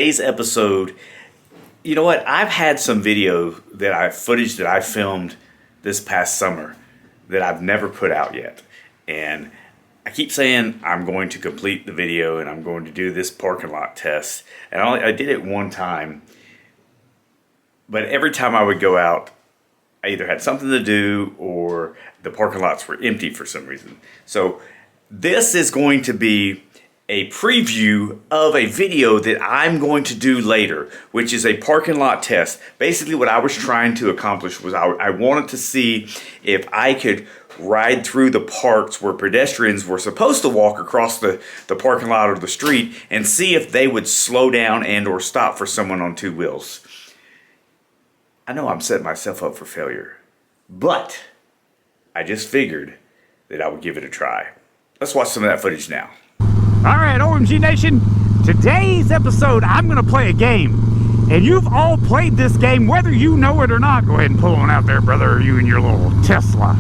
today's episode, you know what? I've had some footage that I filmed this past summer that I've never put out yet. And I keep saying I'm going to complete the video and I'm going to do this parking lot test. And I did it one time. But every time I would go out, I either had something to do or the parking lots were empty for some reason. So this is going to be a preview of a video that I'm going to do later, which is a parking lot test. Basically what I was trying to accomplish was I wanted to see if I could ride through the parts where pedestrians were supposed to walk across the parking lot or the street and see if they would slow down and or stop for someone on two wheels. I know I'm setting myself up for failure, but I just figured that I would give it a try. Let's watch some of that footage now. Alright, OMG Nation, today's episode I'm going to play a game. And you've all played this game, whether you know it or not. Go ahead and pull on out there, brother, you and your little Tesla.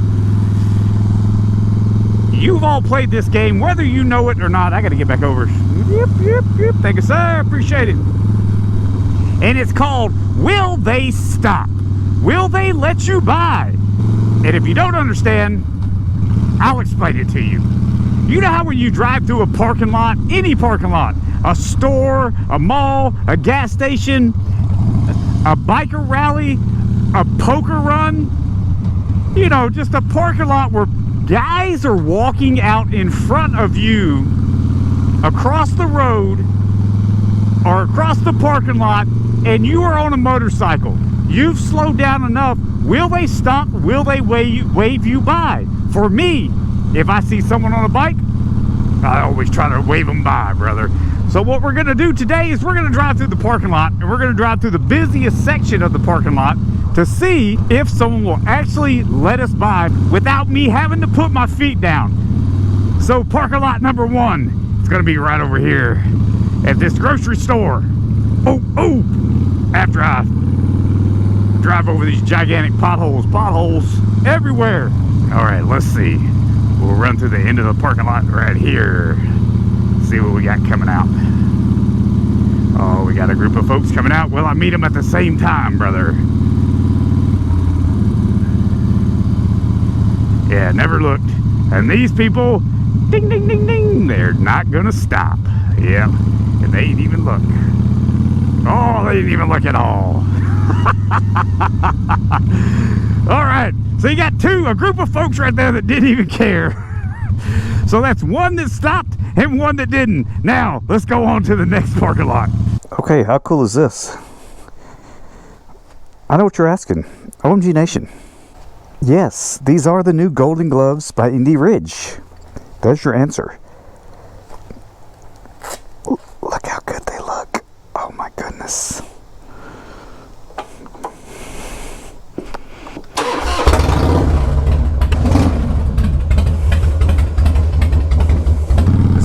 You've all played this game, whether you know it or not. I got to get back over. Yep. Thank you, sir. Appreciate it. And it's called Will They Stop? Will they let you by? And if you don't understand, I'll explain it to you. You know how when you drive through a parking lot, any parking lot, a store, a mall, a gas station, a biker rally, a poker run, you know, just a parking lot where guys are walking out in front of you across the road or across the parking lot, and you are on a motorcycle. You've slowed down enough. Will they stop? Will they wave you by? For me, if I see someone on a bike, I always try to wave them by, brother. So what we're going to do today is we're going to drive through the parking lot, and we're going to drive through the busiest section of the parking lot to see if someone will actually let us by without me having to put my feet down. So parking lot number one, it's going to be right over here at this grocery store. After I drive over these gigantic potholes everywhere. All right, let's see. We'll run through the end of the parking lot right here. See what we got coming out. Oh, we got a group of folks coming out. Well, I meet them at the same time, brother. Yeah, never looked. And these people, ding, ding, ding, ding, they're not gonna stop. Yep, and they ain't even look. Oh, they didn't even look at all. All right, so you got a group of folks right there that didn't even care. So that's one that stopped and one that didn't. Now, let's go on to the next parking lot. Okay, how cool is this? I know what you're asking. OMG Nation. Yes, these are the new Golden Gloves by Indy Ridge. There's your answer. Ooh, look how good they look. Oh my goodness.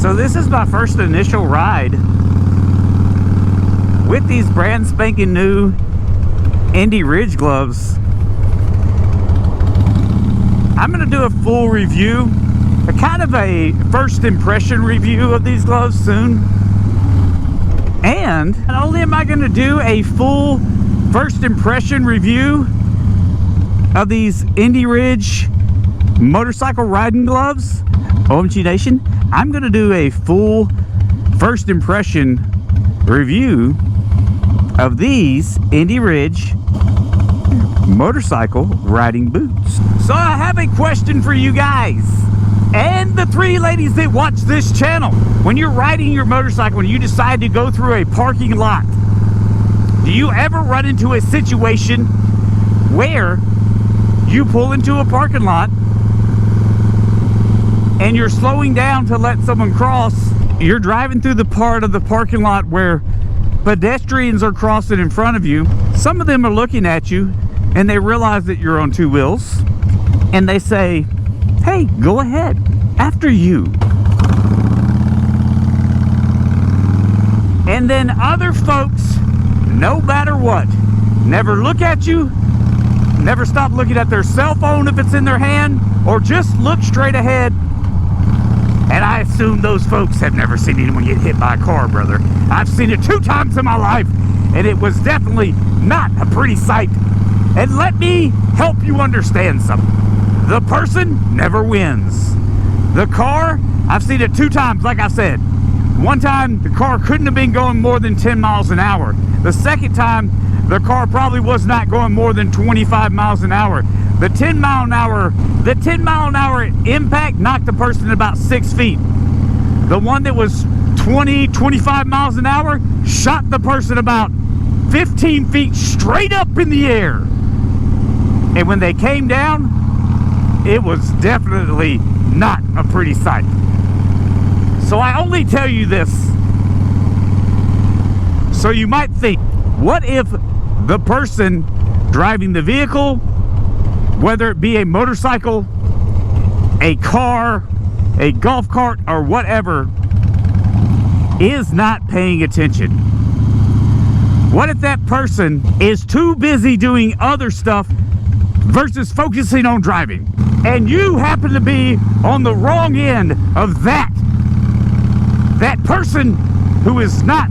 So this is my first initial ride with these brand spanking new Indy Ridge gloves. I'm going to do a full review, a kind of a first impression review of these gloves soon. And not only am I going to do a full first impression review of these Indy Ridge motorcycle riding gloves, OMG Nation, I'm going to do a full first impression review of these Indy Ridge motorcycle riding boots. So I have a question for you guys and the three ladies that watch this channel. When you're riding your motorcycle, when you decide to go through a parking lot, do you ever run into a situation where you pull into a parking lot and you're slowing down to let someone cross? You're driving through the part of the parking lot where pedestrians are crossing in front of you. Some of them are looking at you and they realize that you're on two wheels and they say, hey, go ahead, after you. And then other folks, no matter what, never look at you, never stop looking at their cell phone if it's in their hand, or just look straight ahead And I assume those folks have never seen anyone get hit by a car, brother. I've seen it 2 times in my life, and it was definitely not a pretty sight. And let me help you understand something. The person never wins. The car, I've seen it 2 times, like I said. One time, the car couldn't have been going more than 10 miles an hour. The second time, the car probably was not going more than 25 miles an hour. The 10 mile an hour impact knocked the person about 6 feet. The one that was 25 miles an hour shot the person about 15 feet straight up in the air. And when they came down, it was definitely not a pretty sight. So I only tell you this so you might think, what if the person driving the vehicle, whether it be a motorcycle, a car, a golf cart, or whatever, is not paying attention? What if that person is too busy doing other stuff versus focusing on driving? And you happen to be on the wrong end of that person who is not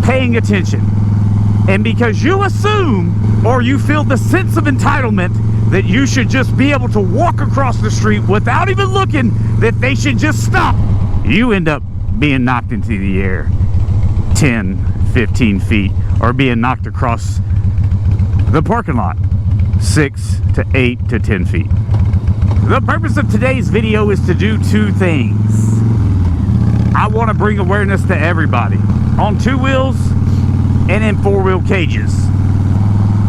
paying attention. And because you assume, or you feel the sense of entitlement that you should just be able to walk across the street without even looking, that they should just stop, you end up being knocked into the air 10, 15 feet, or being knocked across the parking lot 6 to 8 to 10 feet. The purpose of today's video is to do 2 things. I want to bring awareness to everybody on 2 wheels and in 4-wheel cages.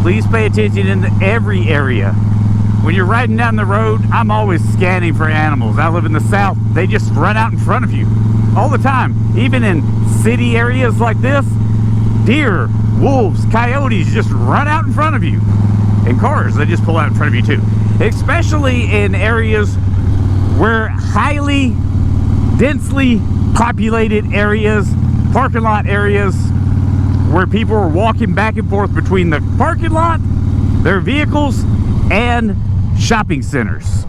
Please pay attention in every area. When you're riding down the road, I'm always scanning for animals. I live in the South. They just run out in front of you all the time. Even in city areas like this, deer, wolves, coyotes just run out in front of you. And cars, they just pull out in front of you too. Especially in areas where highly densely populated areas, parking lot areas, where people are walking back and forth between the parking lot, their vehicles, and shopping centers.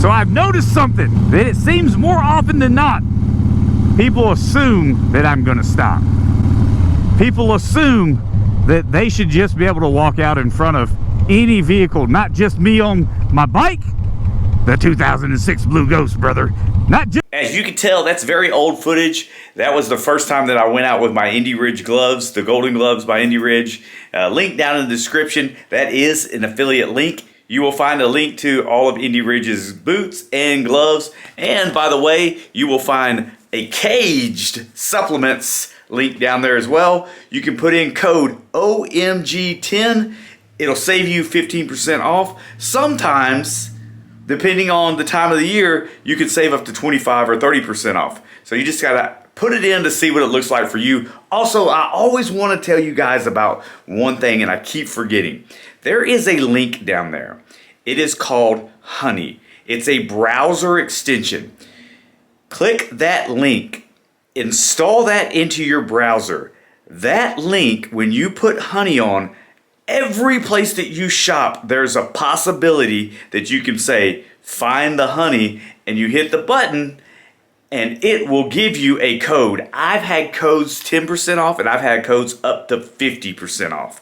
So I've noticed something, that it seems more often than not, people assume that I'm going to stop. People assume that they should just be able to walk out in front of any vehicle, not just me on my bike, the 2006 Blue Ghost, brother. Not just. As you can tell, that's very old footage. That was the first time that I went out with my Indy Ridge gloves, the Golden Gloves by Indy Ridge. Link down in the description. That is an affiliate link. You will find a link to all of Indy Ridge's boots and gloves. And by the way, you will find a caged supplements link down there as well. You can put in code OMG10. It'll save you 15% off. Sometimes, depending on the time of the year, you can save up to 25 or 30% off. So you just gotta put it in to see what it looks like for you. Also, I always want to tell you guys about one thing, and I keep forgetting. There is a link down there. It is called Honey. It's a browser extension. Click that link. Install that into your browser. That link, when you put Honey on, every place that you shop, there's a possibility that you can say, find the honey, and you hit the button, and it will give you a code. I've had codes 10% off, and I've had codes up to 50% off.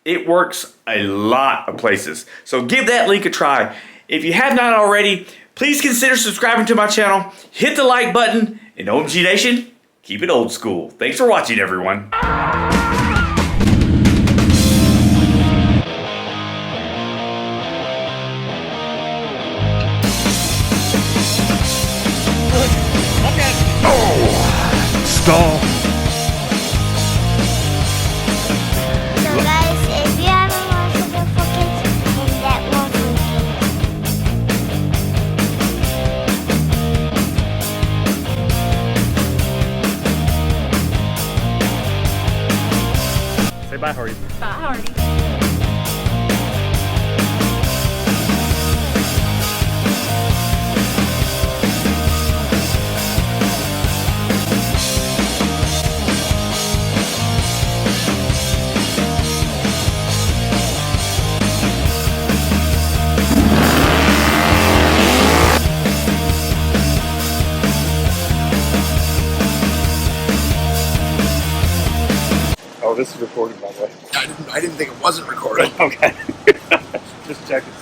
It works a lot of places. So give that link a try. If you have not already, please consider subscribing to my channel. Hit the like button, and OMG Nation, keep it old school. Thanks for watching, everyone. Stall. So guys, if you haven't watched the focus, then that won't be. Say bye, Harley. Bye, Harley. this is recorded, by the way. I didn't think it wasn't recorded. Okay. Just checking.